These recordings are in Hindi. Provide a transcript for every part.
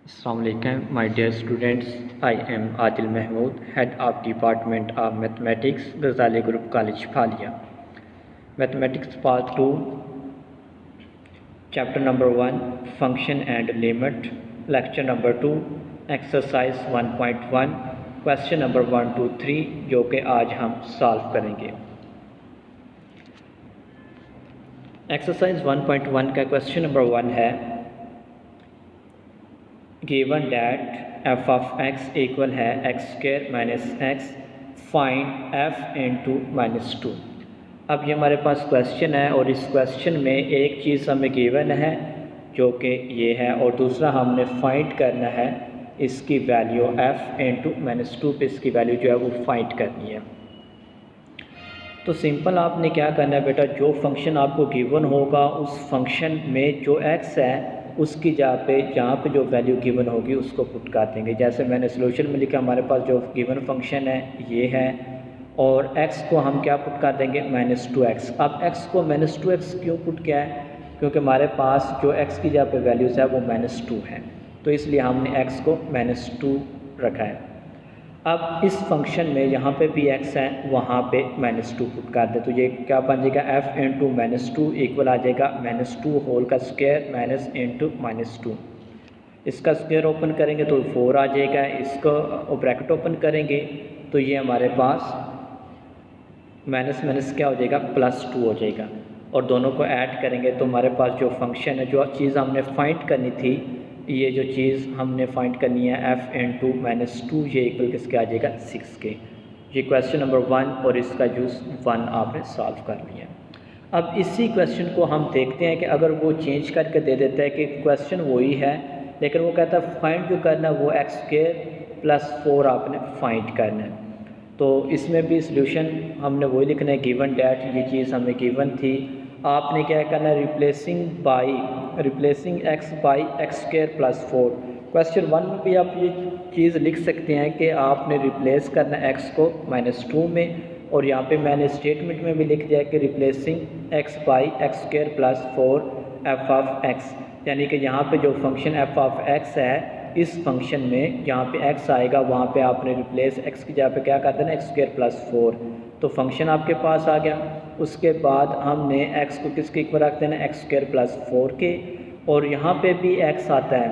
Assalamualaikum, my dear students. I am Adil Mahmood, Head of Department of Mathematics, Ghazali Group College, Phalia. Mathematics Part 2, Chapter number 1, Function and Limit, Lecture number 2, Exercise 1.1, Question number 1 to 3, जो कि आज हम सॉल्व करेंगे। एक्सरसाइज 1.1 का क्वेश्चन नंबर 1 है given that f of x equal है x square minus x, find f into minus two. अब ये हमारे पास क्वेश्चन है और इस क्वेश्चन में एक चीज़ हमें गिवन है जो कि ये है और दूसरा हमने फाइंड करना है इसकी value F into minus to पे इसकी वैल्यू जो है वो फाइंड करनी है। तो सिंपल आपने क्या करना है बेटा, जो फंक्शन आपको गिवन होगा उस फंक्शन में जो एक्स है उसकी जहाँ पे जो वैल्यू गिवन होगी उसको पुट कर देंगे। जैसे मैंने सोल्यूशन में लिखा, हमारे पास जो गिवन फंक्शन है ये है और x को हम क्या पुट कर देंगे -2x। अब x को -2x क्यों पुट किया है, क्योंकि हमारे पास जो x की जहाँ पे वैल्यूज़ है वो -2 है, तो इसलिए हमने x को -2 रखा है। अब इस फंक्शन में यहाँ पे भी x है वहाँ पे -2 पुट कर दे तो ये क्या बन जाएगा f इंटू -2 इक्वल आ जाएगा -2 होल का स्क्वायर माइनस इंटू -2। इसका स्क्वायर ओपन करेंगे तो 4 आ जाएगा, इसको ब्रैकेट ओपन करेंगे तो ये हमारे पास माइनस माइनस क्या हो जाएगा +2 हो जाएगा और दोनों को ऐड करेंगे तो हमारे पास जो फंक्शन है, जो चीज़ हमने फाइंड करनी थी, ये जो चीज़ हमने फाइंड करनी है f इंटू -2 ये इक्वल किसके आ जाएगा 6 के। ये क्वेश्चन नंबर 1 और इसका जूस 1 आपने सॉल्व कर लिया। अब इसी क्वेश्चन को हम देखते हैं कि अगर वो चेंज करके दे देता है कि क्वेश्चन वही है लेकिन वो कहता है फाइंड जो करना है वो x² + 4 आपने फाइंड करना है, तो इसमें भी सोल्यूशन हमने वही लिखना है गिवन डैट, ये चीज़ हमें गिवन थी। आपने क्या करना है replacing x by x² + 4। Question 1 में भी आप ये चीज़ लिख सकते हैं कि आपने रिप्लेस करना है x को -2 में और यहाँ पे मैंने स्टेटमेंट में भी लिख दिया कि replacing x by x² + 4 f of x, यानी कि यहाँ पे जो फंक्शन f ऑफ x है इस फंक्शन में जहाँ पे x आएगा वहाँ पे आपने रिप्लेस x की जगह पे क्या कर देना x² + 4, तो फंक्शन आपके पास आ गया। उसके बाद हमने x को किसके इक्वल रख देना x² + 4 के, और यहाँ पे भी x आता है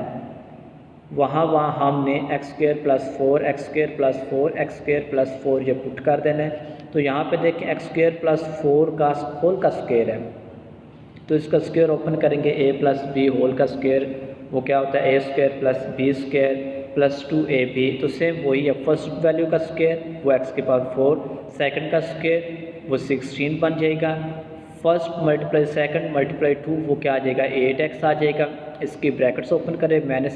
वहाँ हमने x² + 4 x² + 4 x² + 4 ये पुट कर देना है। तो यहाँ पे देखें x² + 4 का होल का स्क्वायर है तो इसका स्क्वायर ओपन करेंगे a + b होल का स्क्वायर वो क्या होता है a² + b² + 2ab, तो सेम वही है। फर्स्ट वैल्यू का स्क्वायर वो x की पावर 4, सेकंड का स्क्वायर वो 16 बन जाएगा, फर्स्ट मल्टीप्लाई सेकंड मल्टीप्लाई 2 वो क्या आ जाएगा 8x आ जाएगा। इसकी ब्रैकेट्स ओपन करें -x² -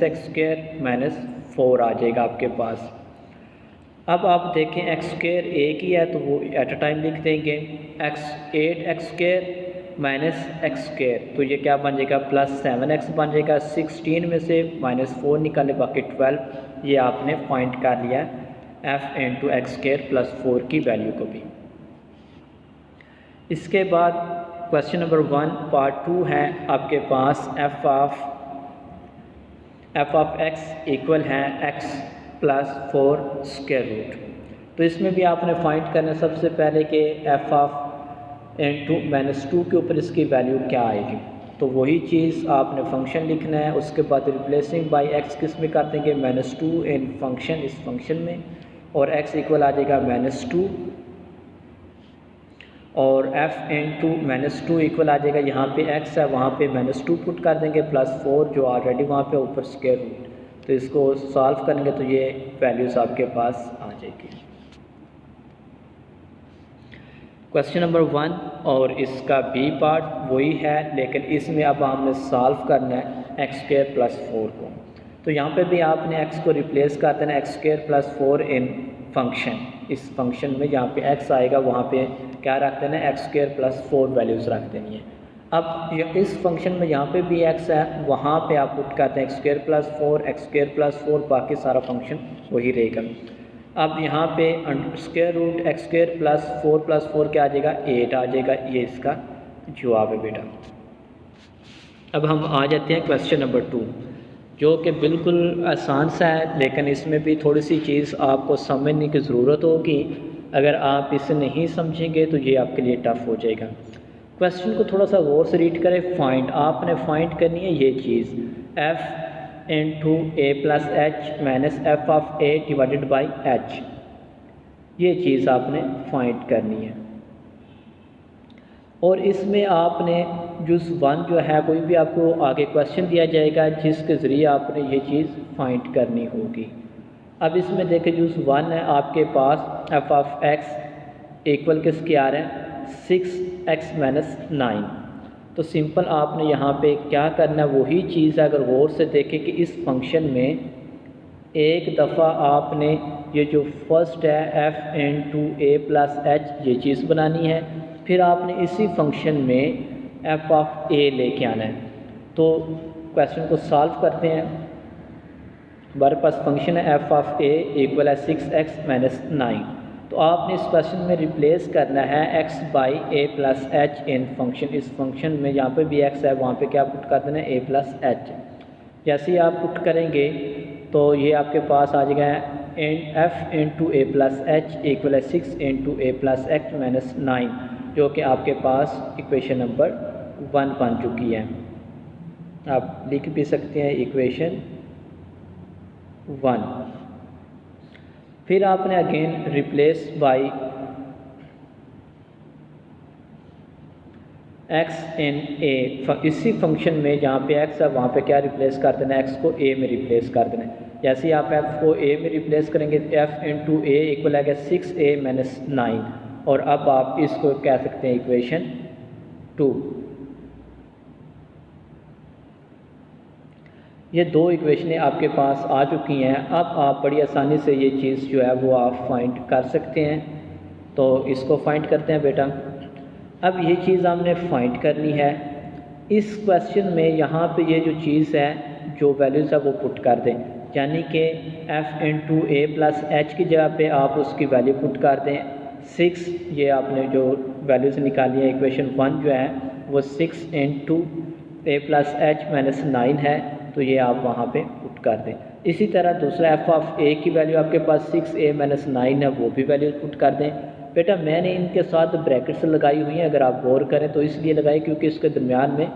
4 आ जाएगा आपके पास। अब आप देखें x² एक ही है तो वो एट अ टाइम लिख देंगे 8x² - x², तो ये क्या बन जाएगा +7x बन जाएगा। 16 में से -4 निकाले बाकी 12, ये आपने फाइंड कर लिया f इंटू x² + 4 की वैल्यू को भी। इसके बाद क्वेश्चन नंबर 1 पार्ट 2 है आपके पास f ऑफ x इक्वल है x + 4 स्क्वायर रूट। तो इसमें भी आपने फाइंड करना सबसे पहले कि f ऑफ इंटू -2 के ऊपर इसकी वैल्यू क्या आएगी, तो वही चीज़ आपने फंक्शन लिखना है। उसके बाद रिप्लेसिंग बाई x किस में कर देंगे -2 इन फंक्शन, इस फंक्शन में, और x इक्वल आ जाएगा -2 और f इंटू -2 इक्वल आ जाएगा यहाँ पे x है वहाँ पे -2 पुट कर देंगे +4 जो ऑलरेडी वहाँ पे ऊपर स्क्वायर रूट, तो इसको सॉल्व करेंगे तो ये वैल्यूज़ आपके पास आ जाएगी। क्वेश्चन नंबर 1 और इसका b पार्ट वही है लेकिन इसमें अब हमने सॉल्व करना है x² + 4 को, तो यहाँ पे भी आपने x को रिप्लेस कर देना x² + 4 इन फंक्शन, इस फंक्शन में जहाँ पे x आएगा वहाँ पे क्या रख देना है x² + 4 वैल्यूज़ रख देनी है। अब इस फंक्शन में यहाँ पे भी x है वहाँ पे आप पुट करते हैं x² + 4 x² + 4, बाकी सारा फंक्शन वही रहेगा। अब यहाँ पे स्क्वायर रूट x² + 4 + 4 क्या आ जाएगा 8 आ जाएगा, ये इसका जवाब है बेटा। अब हम आ जाते हैं क्वेश्चन नंबर 2। जो कि बिल्कुल आसान सा है, लेकिन इसमें भी थोड़ी सी चीज़ आपको समझने की ज़रूरत होगी। अगर आप इसे नहीं समझेंगे तो ये आपके लिए टफ़ हो जाएगा। क्वेश्चन को थोड़ा सा गौर से रीड करें। फाइंड, आपने फाइंड करनी है ये चीज़ f into A plus H minus F of A divided by H, ये चीज़ आपने फाइंड करनी है। और इसमें आपने जुज़ 1 जो है, कोई भी आपको आगे क्वेश्चन दिया जाएगा जिसके ज़रिए आपने ये चीज़ फाइंड करनी होगी। अब इसमें देखें जुज़ 1 है आपके पास एफ ऑफ एक्स इक्वल किसके आ रहा है 6x माइनस 9। तो सिंपल आपने यहाँ पे क्या करना है, वही चीज़ अगर गौर से देखें कि इस फंक्शन में एक दफ़ा आपने ये जो फर्स्ट है f इंटू ए प्लस एच ये चीज़ बनानी है, फिर आपने इसी फंक्शन में f ऑफ a लेके आना है। तो क्वेश्चन को सॉल्व करते हैं। हमारे पास फंक्शन है f ऑफ a इक्वल है 6x माइनस 9। तो आपने इस क्वेश्चन में रिप्लेस करना है x by A plus H in function. इस फंक्शन में जहाँ पे भी x है वहाँ पे क्या पुट कर देना है a प्लस एच। जैसे ही आप पुट करेंगे तो ये आपके पास आ जाएगा f इंटू ए प्लस एच इक्वल है 6 इंटू ए प्लस एच माइनस 9, जो कि आपके पास इक्वेशन नंबर 1 बन चुकी है। आप लिख भी सकते हैं इक्वेशन 1। फिर आपने again replace by x in a, इसी फंक्शन में जहाँ पे x है वहाँ पे क्या रिप्लेस कर देना है, x को a में रिप्लेस कर देना है। जैसे ही आप f को a में रिप्लेस करेंगे तो f इंटू ए इक्वल है 6a माइनस 9, और अब आप इसको कह सकते हैं इक्वेशन 2। ये दो इक्वेशनें आपके पास आ चुकी हैं। अब आप बड़ी आसानी से ये चीज़ जो है वो आप फाइंड कर सकते हैं। तो इसको फाइंड करते हैं बेटा। अब ये चीज़ हमने फाइंड करनी है। इस क्वेश्चन में यहाँ पे ये जो चीज़ है, जो वैल्यूज़ है वो पुट कर दें, यानी कि f इंटू ए प्लस एच की जगह पे आप उसकी वैल्यू पुट कर दें 6। ये आपने जो वैल्यूज़ निकाली है इक्वेशन 1 जो है वो 6 इंटू ए प्लस एच माइनस 9 है, तो ये आप वहाँ पे पुट कर दें। इसी तरह दूसरा f ऑफ a की वैल्यू आपके पास 6a माइनस 9 है, वो भी वैल्यू पुट कर दें। बेटा मैंने इनके साथ ब्रैकेट्स लगाई हुई हैं, अगर आप गौर करें तो इसलिए लगाई क्योंकि इसके दरमियान में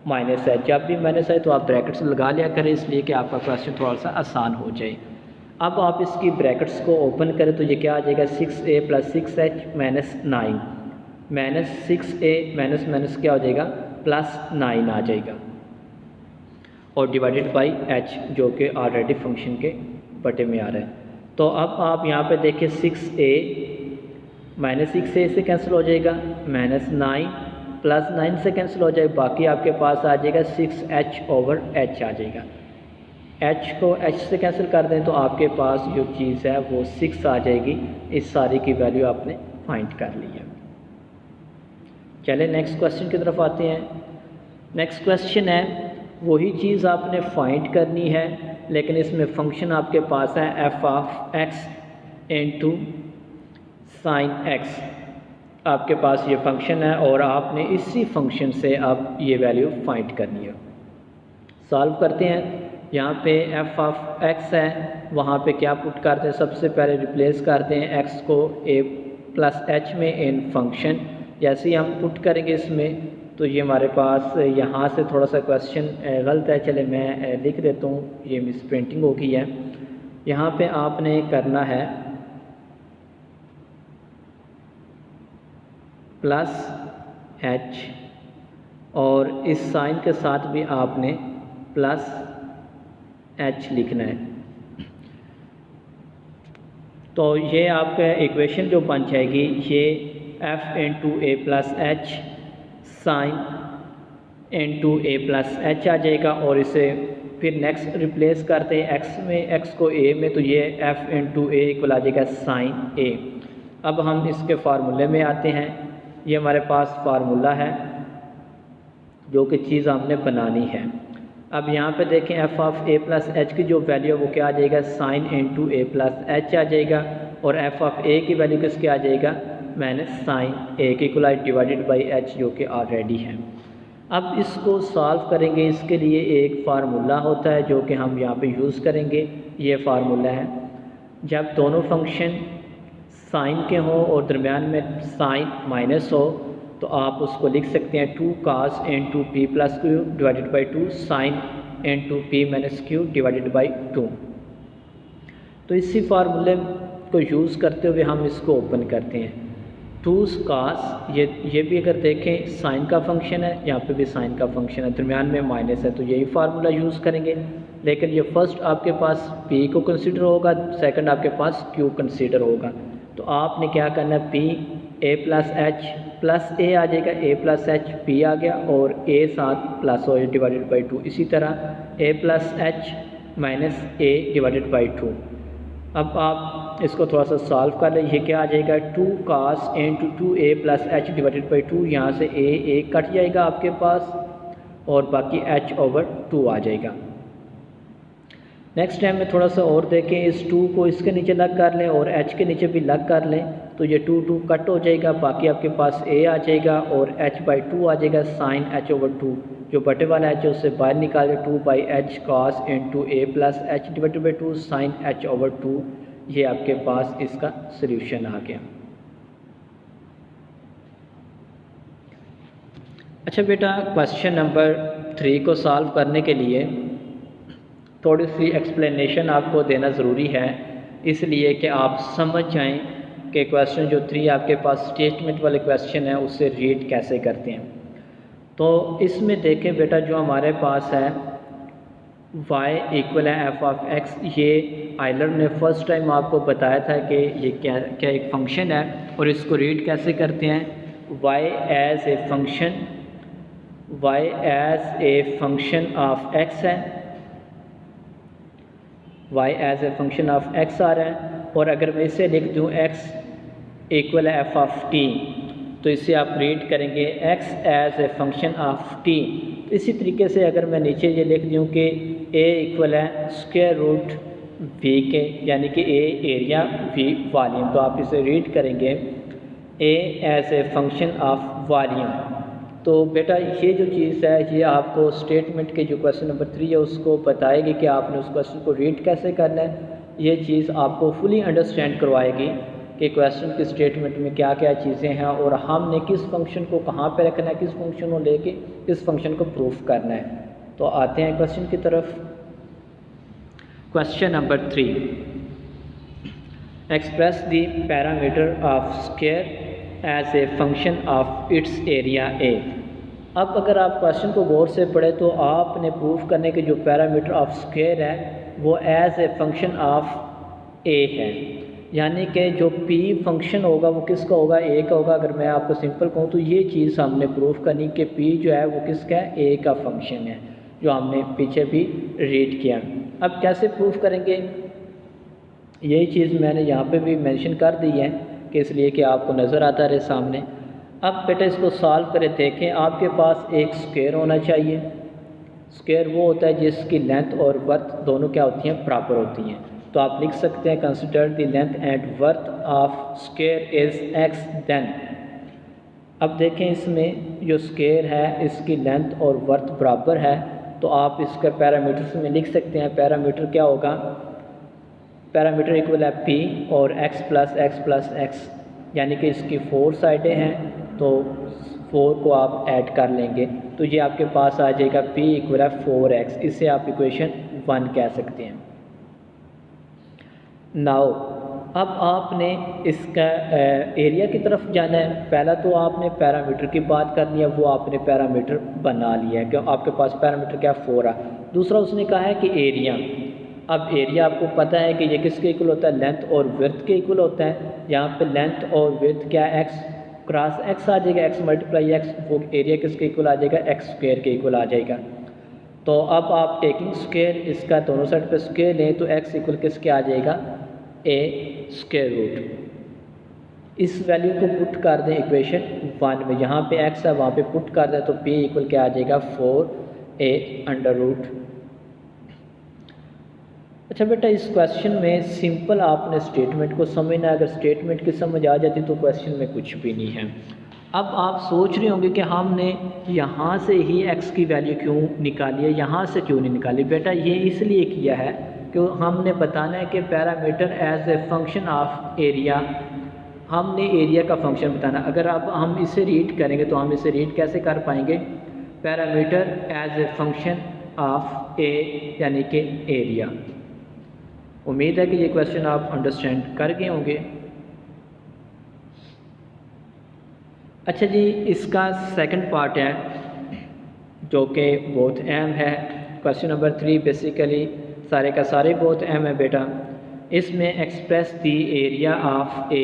माइनस है। जब भी माइनस है तो आप ब्रैकेट्स लगा लिया करें, इसलिए कि आपका क्वेश्चन थोड़ा सा आसान हो जाए। अब आप इसकी ब्रैकेट्स को ओपन करें तो ये क्या आ जाएगा 6a plus 6h minus 9, minus 6a minus minus क्या हो जाएगा प्लस 9 आ जाएगा, और डिवाइडेड बाई h जो कि ऑलरेडी फंक्शन के बटे में आ रहा है। तो अब आप यहाँ पे देखें 6a माइनस 6a से कैंसिल हो जाएगा, माइनस 9 प्लस 9 से कैंसिल हो जाएगा, बाकी आपके पास आ जाएगा 6h ओवर h आ जाएगा। h को h से कैंसिल कर दें तो आपके पास जो चीज़ है वो 6 आ जाएगी। इस सारी की वैल्यू आपने फाइंड कर ली है। चले नेक्स्ट क्वेश्चन की तरफ आते हैं। नेक्स्ट क्वेश्चन है वही चीज़ आपने फाइंड करनी है, लेकिन इसमें फंक्शन आपके पास है f of x into sine x। आपके पास ये फंक्शन है और आपने इसी फंक्शन से अब ये वैल्यू फाइंड करनी है। सॉल्व करते हैं। यहाँ पे f ऑफ x है, वहाँ पे क्या पुट करते हैं, सबसे पहले रिप्लेस करते हैं x को a प्लस एच में इन फंक्शन। जैसे ही हम पुट करेंगे इसमें तो ये हमारे पास यहाँ से थोड़ा सा क्वेश्चन गलत है, चले मैं लिख देता हूँ, ये मिस प्रिंटिंग हो गई है। यहाँ पे आपने करना है प्लस h, और इस साइन के साथ भी आपने प्लस h लिखना है। तो ये आपका इक्वेशन जो बन जाएगी ये f इंटू ए प्लस एच साइन इंटू ए प्लस एच आ जाएगा, और इसे फिर नेक्स्ट रिप्लेस करते हैं x में, x को a में, तो ये f इंटू ए इक्वल आ जाएगा साइन a। अब हम इसके फार्मूले में आते हैं। ये हमारे पास फार्मूला है जो कि चीज़ हमने बनानी है। अब यहाँ पे देखें f of a plus H की जो वैल्यू है वो क्या आ जाएगा साइन इंटू ए प्लस एच आ जाएगा, और f ऑफ a की वैल्यू किसके आ जाएगा माइनस साइन a की इक्वल डिवाइडेड बाई h जो कि ऑलरेडी है। अब इसको सॉल्व करेंगे, इसके लिए एक फार्मूला होता है जो कि हम यहाँ पे यूज़ करेंगे। ये फार्मूला है, जब दोनों फंक्शन साइन के हों और दरमियान में साइन माइनस हो तो आप उसको लिख सकते हैं 2 cos into P plus Q divided by 2 sine into P minus Q divided by 2। तो इसी फार्मूले को यूज़ करते हुए हम इसको ओपन करते हैं। 2 cos ये भी अगर देखें साइन का फंक्शन है, यहाँ पे भी साइन का फंक्शन है, दरमियान में माइनस है, तो यही फार्मूला यूज़ करेंगे। लेकिन ये फर्स्ट आपके पास p को कंसीडर होगा, सेकंड आपके पास q कंसीडर होगा। तो आपने क्या करना है, p a plus h plus a आ जाएगा, a प्लस एच p आ गया और a साथ प्लस हो डिवाइडेड बाई 2। इसी तरह a plus H minus a divided by 2। अब आप इसको थोड़ा सा सॉल्व कर लें, ये क्या आ जाएगा 2 cos into 2a plus h divided by 2। यहाँ से a कट जाएगा आपके पास और बाकी h ओवर 2 आ जाएगा। नेक्स्ट टाइम में थोड़ा सा और देखें, इस 2 को इसके नीचे लग कर लें और h के नीचे भी लग कर लें, तो ये 2 कट हो जाएगा, बाकी आपके पास a आ जाएगा और h बाई 2 आ जाएगा साइन h ओवर 2। जो बटे वाला h है उससे बाहर निकाल के 2 by h cos into a plus h divided by 2 sine h over 2। ये आपके पास इसका सॉल्यूशन आ गया। अच्छा बेटा, क्वेश्चन नंबर 3 को सॉल्व करने के लिए थोड़ी सी एक्सप्लेनेशन आपको देना ज़रूरी है, इसलिए कि आप समझ जाएं कि क्वेश्चन जो 3 आपके पास स्टेटमेंट वाले क्वेश्चन है उससे रीड कैसे करते हैं। तो इसमें देखें बेटा, जो हमारे पास है y इक्वल है एफ ऑफ एक्स, ये आइलर ने फर्स्ट टाइम आपको बताया था कि ये क्या क्या एक फंक्शन है और इसको रीड कैसे करते हैं। y as a function of x है, y as a function of x आ रहा है। और अगर मैं इसे लिख दूँ x इक्वल है एफ ऑफ t, तो इसे आप रीड करेंगे x as a function of t। इसी तरीके से अगर मैं नीचे ये लिख दूँ कि a इक्वल है स्क्वायर रूट v के, यानी कि a एरिया v वॉल्यूम, तो आप इसे रीड करेंगे a as a function of volume. तो बेटा ये जो चीज़ है ये आपको स्टेटमेंट के जो क्वेश्चन नंबर 3 है उसको बताएगी कि आपने उस क्वेश्चन को रीड कैसे करना है। ये चीज़ आपको फुली अंडरस्टैंड करवाएगी कि क्वेश्चन की स्टेटमेंट में क्या क्या चीज़ें हैं और हमने किस फंक्शन को कहाँ पे रखना है, किस फंक्शन को लेके किस फंक्शन को प्रूफ करना है। तो आते हैं क्वेश्चन की तरफ। Question number 3, express the parameter of square as a function of its area a. अब अगर आप क्वेश्चन को गौर से पढ़ें तो आपने प्रूफ करने के जो पैरामीटर ऑफ स्क्वायर है वो एज ए फंक्शन ऑफ ए है, यानी कि जो p फंक्शन होगा वो किसका होगा, a का होगा। अगर मैं आपको सिंपल कहूँ तो ये चीज़ हमने प्रूफ करनी कि p जो है वो किसका है, a का फंक्शन है, जो हमने पीछे भी रीड किया। अब कैसे प्रूफ करेंगे, यही चीज़ मैंने यहाँ पे भी मेंशन कर दी है कि इसलिए कि आपको नज़र आता रहे सामने। अब बेटा इसको सॉल्व करें, देखें आपके पास एक स्क्वायर होना चाहिए। स्क्वायर वो होता है जिसकी लेंथ और वर्थ दोनों क्या होती हैं, बराबर होती हैं। तो आप लिख सकते हैं consider the length and width of square is x then. अब देखें इसमें जो स्क्वायर है इसकी लेंथ और वर्थ बराबर है, तो आप इसका पैरामीटर्स में लिख सकते हैं। पैरामीटर क्या होगा, पैरामीटर इक्वल है p और x प्लस x, यानी कि इसकी 4 साइडें हैं तो 4 को आप ऐड कर लेंगे तो ये आपके पास आ जाएगा p इक्वल है 4x। इसे आप इक्वेशन 1 कह सकते हैं। नाउ अब आपने इसका एरिया की तरफ जाना है। पहला तो आपने पैरामीटर की बात करनी है, वो आपने पैरामीटर बना लिया है क्यों आपके पास पैरामीटर क्या 4 है। दूसरा उसने कहा है कि एरिया, अब एरिया आपको पता है कि ये किसके इक्वल होता है, लेंथ और विड्थ के इक्वल होता है। यहाँ पे लेंथ और विड्थ क्या है, x क्रॉस x आ जाएगा, x मल्टीप्लाई x, वो एरिया किसके इक्वल आ जाएगा, x स्क्वायर के इक्वल आ जाएगा। तो अब आप टेकिंग स्क्वायर इसका दोनों साइड पे स्क्वायर लें तो x इक्वल किसके आ जाएगा, a स्क्वायर रूट। इस वैल्यू को पुट कर दें इक्वेशन 1 में, यहाँ पे x है वहाँ पे पुट कर दें तो p इक्वल क्या आ जाएगा 4a अंडर रूट। अच्छा बेटा इस क्वेश्चन में सिंपल आपने स्टेटमेंट को समझना है। अगर स्टेटमेंट की समझ आ जाती तो क्वेश्चन में कुछ भी नहीं है। अब आप सोच रहे होंगे कि हमने यहाँ से ही x की वैल्यू क्यों निकाली है, यहाँ से क्यों नहीं निकाली। बेटा ये इसलिए किया है कि हमने बताना है कि parameter as a function of area, हमने एरिया का फंक्शन बताना। अगर अब हम इसे रीड करेंगे तो हम इसे रीड कैसे कर पाएंगे, parameter as a function of a यानी कि एरिया। उम्मीद है कि ये क्वेश्चन आप अंडरस्टैंड कर गए होंगे। अच्छा जी, इसका सेकंड पार्ट है जो कि बहुत अहम है। क्वेश्चन नंबर 3 बेसिकली सारे का सारे बहुत अहम है बेटा। इसमें express the area of a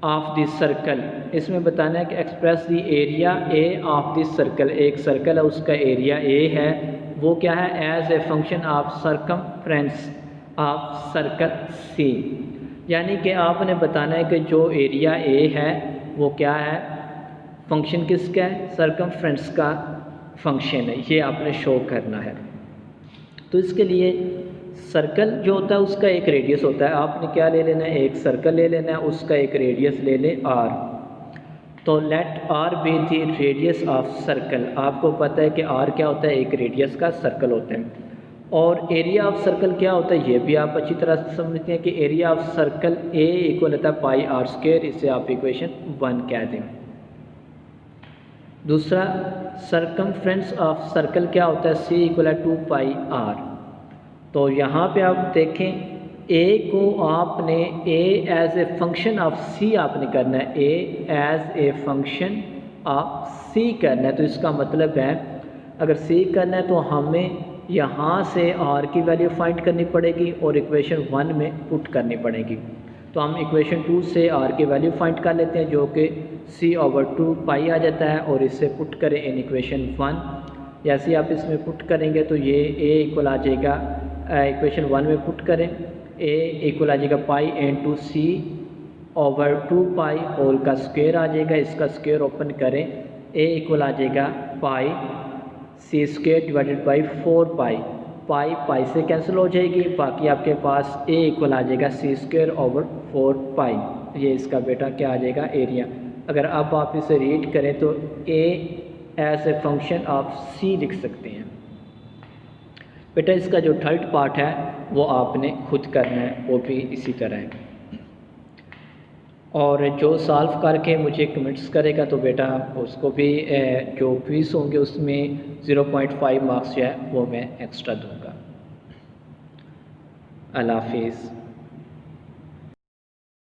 of this circle, इसमें बताना है कि express the area a of this circle, एक सर्कल है उसका एरिया ए है, वो क्या है, as a function of circumference of circle C. यानी कि आपने बताना है कि जो एरिया ए है वो क्या है, फंक्शन किसका है, सरकमफ्रेंस का फंक्शन है, ये आपने शो करना है। तो इसके लिए सर्कल जो होता है उसका एक रेडियस होता है, आपने क्या ले लेना है, एक सर्कल ले लेना है, उसका एक रेडियस ले लें आर। तो let r be the radius of circle, आपको पता है कि आर क्या होता है, एक रेडियस का सर्कल होता है। और एरिया ऑफ सर्कल क्या होता है, ये भी आप अच्छी तरह से समझते हैं कि area of circle A equal होता है पाई आर स्क्वायर, इसे आप इक्वेशन 1 कह दें। दूसरा सरकमफ्रेंस ऑफ सर्कल क्या होता है, सी इक्वल है 2 पाई आर। तो यहाँ पे आप देखें ए को आपने ए एज ए फंक्शन ऑफ सी आपने करना है, ए एज ए फंक्शन ऑफ सी करना है। तो इसका मतलब है अगर सी करना है तो हमें यहाँ से आर की वैल्यू फाइंड करनी पड़ेगी और इक्वेशन 1 में पुट करनी पड़ेगी। तो हम इक्वेशन 2 से आर की वैल्यू फाइंड कर लेते हैं जो कि c/2 पाई आ जाता है, और इससे पुट करें इन इक्वेशन 1। जैसे ही आप इसमें पुट करेंगे तो ये a इक्वल आ जाएगा, इक्वेशन 1 में पुट करें a इक्वल आ जाएगा पाई इंटू c/2 पाई होल का स्क्वायर आ जाएगा, इसका स्क्वायर ओपन करें a इक्वल आ जाएगा पाई सी स्क्वायर डिवाइडेड बाई 4 पाई, पाई से कैंसिल हो जाएगी, बाकी आपके पास a इक्वल आ जाएगा सी स्क्वायर ओवर 4 पाई। ये इसका बेटा क्या आ जाएगा, एरिया। अगर अब आप इसे रीड करें तो a as a function of c लिख सकते हैं। बेटा इसका जो थर्ड पार्ट है वो आपने खुद करना है, वो भी इसी तरह है। और जो सॉल्व करके मुझे कमेंट्स करेगा तो बेटा उसको भी जो क्विज़ होंगे उसमें 0.5 मार्क्स जो है वो मैं एक्स्ट्रा दूंगा। अल्लाह हाफिज़।